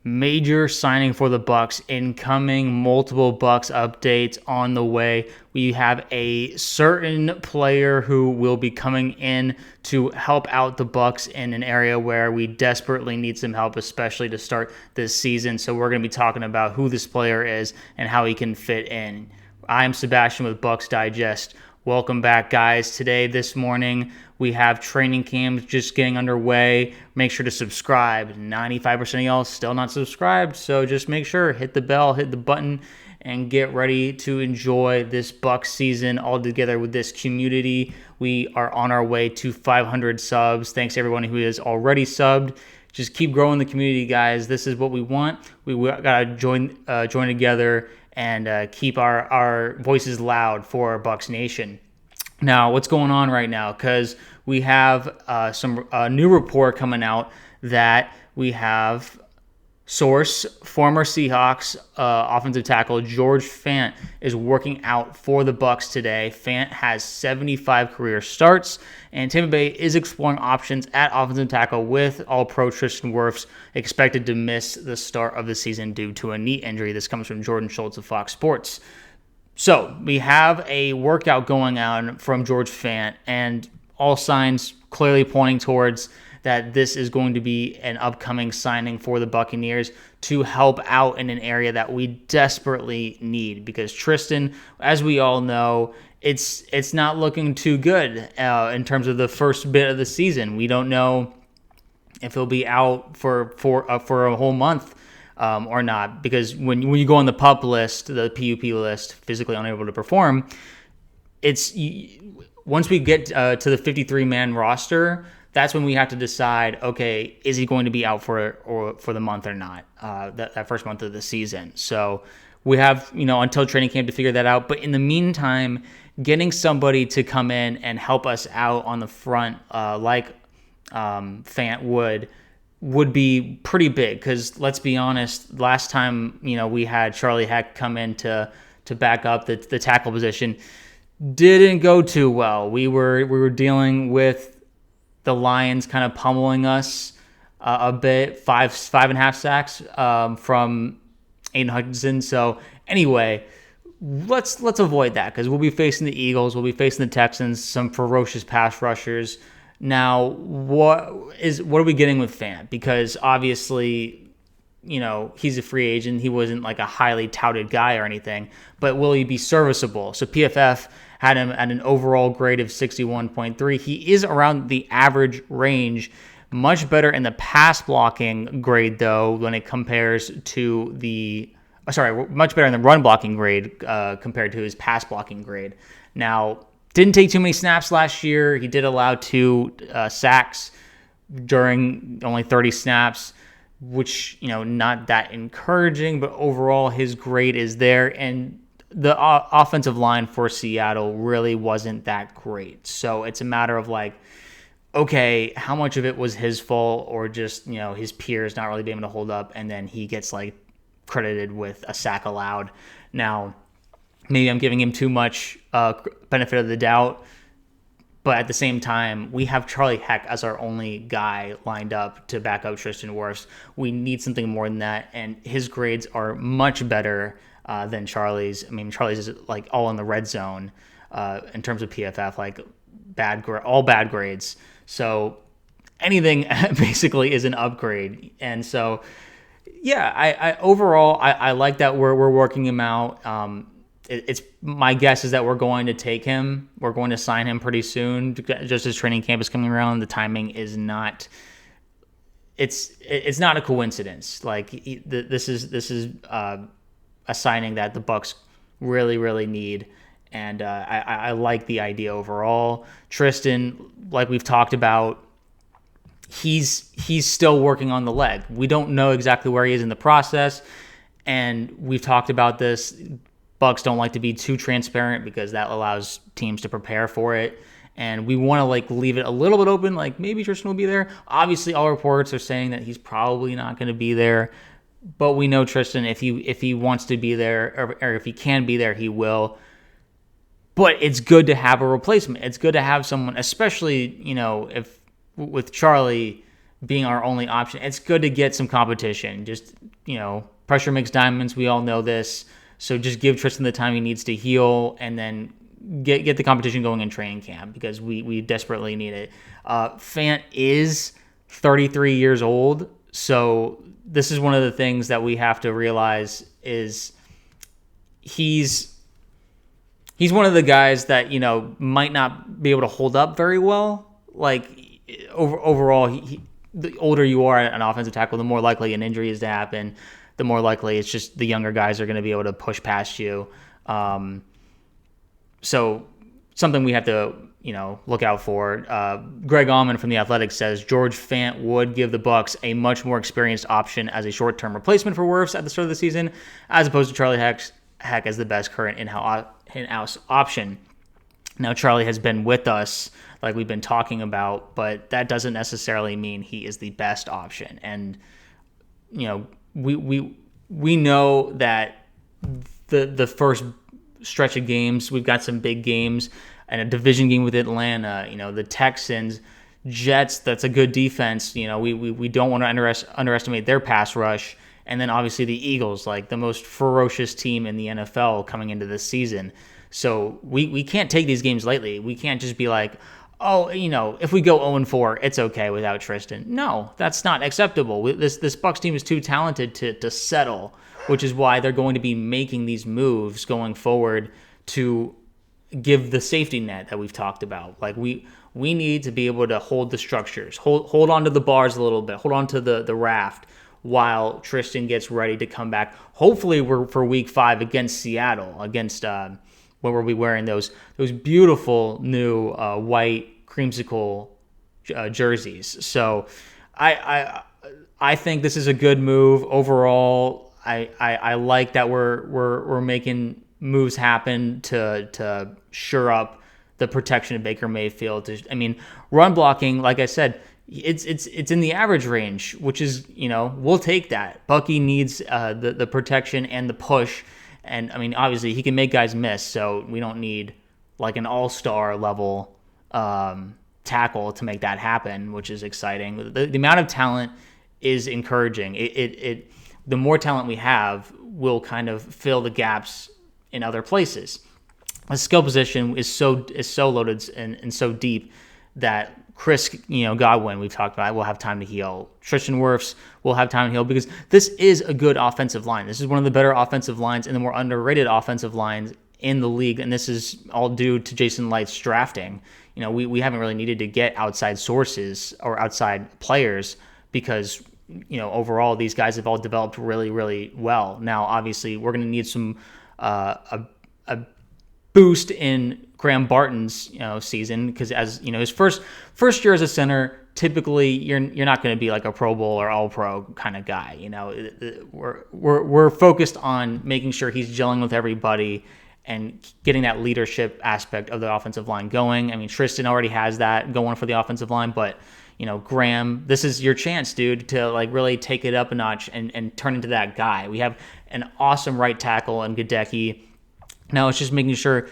Major signing for the Bucs incoming, multiple Bucs updates on the way. We have a certain player who will be coming in to help out the Bucs in an area where we desperately need some help, especially to start this season. So we're going to be talking about who this player is and how he can fit in. I'm Sebastian with Bucs Digest. Welcome back, guys. This morning, we have training camps just getting underway. Make sure to subscribe. 95% of y'all still not subscribed, so just make sure, hit the bell, hit the button, and get ready to enjoy this Bucs season all together with this community. We are on our way to 500 subs. Thanks to everyone who is already subbed. Just keep growing the community, guys. This is what we want. We gotta join together and keep our voices loud for Bucs Nation. Now, what's going on right now? Because we have some new report coming out that we have source, former Seahawks offensive tackle George Fant is working out for the Bucs today. Fant has 75 career starts, and Tampa Bay is exploring options at offensive tackle with All-Pro Tristan Wirfs expected to miss the start of the season due to a knee injury. This comes from Jordan Schultz of Fox Sports. So we have a workout going on from George Fant, and all signs clearly pointing towards that this is going to be an upcoming signing for the Buccaneers to help out in an area that we desperately need. Because Tristan, as we all know, it's not looking too good in terms of the first bit of the season. We don't know if he'll be out for a whole month. Or not, because when you go on the PUP list, the PUP list, physically unable to perform, once we get to the 53-man roster, that's when we have to decide, okay, is he going to be out for the month or not, that first month of the season. So we have until training camp to figure that out. But in the meantime, getting somebody to come in and help us out on the front, like Fant would be pretty big, because let's be honest, last time we had Charlie Heck come in to back up the tackle position, didn't go too well. We were dealing with the Lions kind of pummeling us a bit, five and a half sacks from Aiden Hutchinson. So anyway, let's avoid that, because we'll be facing the Eagles, we'll be facing the Texans, some ferocious pass rushers. Now, what are we getting with Fant? Because obviously, he's a free agent. He wasn't like a highly touted guy or anything, but will he be serviceable? So PFF had him at an overall grade of 61.3. He is around the average range, much better in the pass blocking grade, though, when it compares to much better in the run blocking grade compared to his pass blocking grade. Now, didn't take too many snaps last year. He did allow 2 sacks during only 30 snaps, which, not that encouraging, but overall his grade is there. And the offensive line for Seattle really wasn't that great. So it's a matter of okay, how much of it was his fault, or just, his peers not really being able to hold up, and then he gets credited with a sack allowed. Now, maybe I'm giving him too much benefit of the doubt, but at the same time, we have Charlie Heck as our only guy lined up to back up Tristan Wirfs. We need something more than that, and his grades are much better than Charlie's. I mean, Charlie's is all in the red zone in terms of PFF, all bad grades. So anything basically is an upgrade, and so yeah, I overall like that we're working him out. It's my guess is that we're going to take him. We're going to sign him pretty soon. Just as training camp is coming around, the timing is not. It's not a coincidence. This is a signing that the Bucs really, really need, and I like the idea overall. Tristan, like we've talked about, he's still working on the leg. We don't know exactly where he is in the process, and we've talked about this. Bucs don't like to be too transparent, because that allows teams to prepare for it. And we want to leave it a little bit open, maybe Tristan will be there. Obviously, all reports are saying that he's probably not going to be there. But we know Tristan, if he wants to be there, or if he can be there, he will. But it's good to have a replacement. It's good to have someone, especially, if with Charlie being our only option. It's good to get some competition. Just, pressure makes diamonds. We all know this. So just give Tristan the time he needs to heal, and then get the competition going in training camp, because we desperately need it. Fant is 33 years old, so this is one of the things that we have to realize is he's one of the guys that, might not be able to hold up very well. Like, overall, the older you are at an offensive tackle, the more likely an injury is to happen. The more likely it's just the younger guys are going to be able to push past you. So something we have to, look out for. Greg Allman from The Athletic says George Fant would give the Bucs a much more experienced option as a short-term replacement for Wirfs at the start of the season, as opposed to Charlie Heck as the best current in-house option. Now, Charlie has been with us, like we've been talking about, but that doesn't necessarily mean he is the best option. And, we know that the first stretch of games, we've got some big games and a division game with Atlanta, the Texans, Jets, that's a good defense. We don't want to underestimate their pass rush. And then obviously the Eagles, like the most ferocious team in the NFL coming into this season. So we can't take these games lightly. We can't just be like, oh, if we go 0-4, it's okay without Tristan. No, that's not acceptable. This Bucs team is too talented to settle, which is why they're going to be making these moves going forward to give the safety net that we've talked about. Like we need to be able to hold the structures, hold on to the bars a little bit, hold on to the raft while Tristan gets ready to come back. Hopefully we're for week 5 against Seattle, against when we'll be wearing those beautiful new white creamsicle jerseys. So I think this is a good move overall. I like that we're making moves happen to shore up the protection of Baker Mayfield. Run blocking, like I said, it's in the average range, which is, we'll take that. Bucky needs the protection and the push. And, obviously he can make guys miss, so we don't need like an all-star level tackle to make that happen, which is exciting. The amount of talent is encouraging. The more talent we have will kind of fill the gaps in other places. The skill position is so loaded and so deep that Chris, Godwin, we've talked about, will have time to heal. Tristan Wirfs will have time to heal, because this is a good offensive line. This is one of the better offensive lines and the more underrated offensive lines in the league, and this is all due to Jason Licht's drafting. We haven't really needed to get outside sources or outside players, because overall these guys have all developed really, really well. Now, obviously, we're going to need some a boost in Graham Barton's season, because as his first year as a center, typically you're not going to be like a Pro Bowl or All Pro kind of guy. We're focused on making sure he's gelling with everybody and getting that leadership aspect of the offensive line going. Tristan already has that going for the offensive line, but Graham, this is your chance, dude, to like really take it up a notch and turn into that guy. We have an awesome right tackle in Gadecki. Now it's just making sure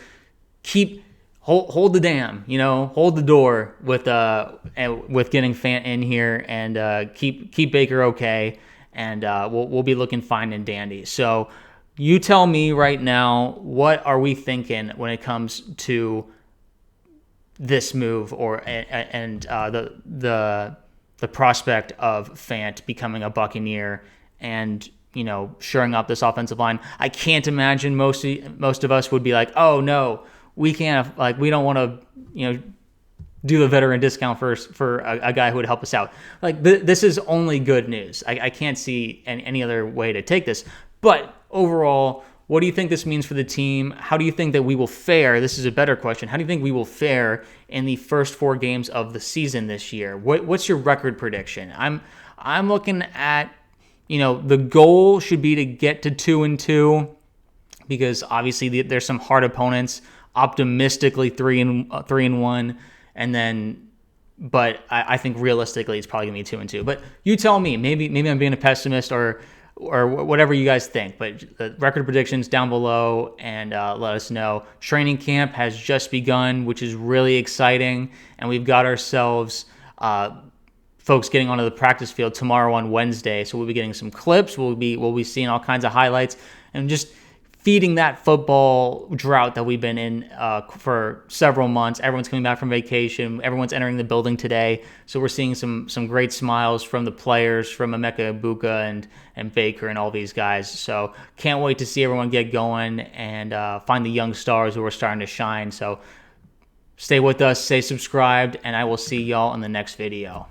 hold the dam, hold the door with getting Fant in here, and keep Baker okay, and we'll be looking fine and dandy. So you tell me right now, what are we thinking when it comes to this move and the prospect of Fant becoming a Buccaneer and shoring up this offensive line? I can't imagine most of us would be like, oh no, we can't, like, we don't want to do the veteran discount for a guy who would help us out. Like, this is only good news. I can't see any other way to take this. But overall, what do you think this means for the team? How do you think that we will fare? This is a better question. How do you think we will fare in the first 4 games of the season this year? What's your record prediction? I'm looking at, the goal should be to get to 2-2, because obviously there's some hard opponents. Optimistically 3-1, and then, but I think realistically it's probably gonna be 2-2. But you tell me. Maybe I'm being a pessimist or whatever you guys think. But the record predictions down below, and let us know. Training camp has just begun, which is really exciting, and we've got ourselves folks getting onto the practice field tomorrow on Wednesday. So we'll be getting some clips. We'll be seeing all kinds of highlights and just feeding that football drought that we've been in for several months. Everyone's coming back from vacation. Everyone's entering the building today. So we're seeing some great smiles from the players, from Emeka Egbuka and Baker and all these guys. So can't wait to see everyone get going and find the young stars who are starting to shine. So stay with us, stay subscribed, and I will see y'all in the next video.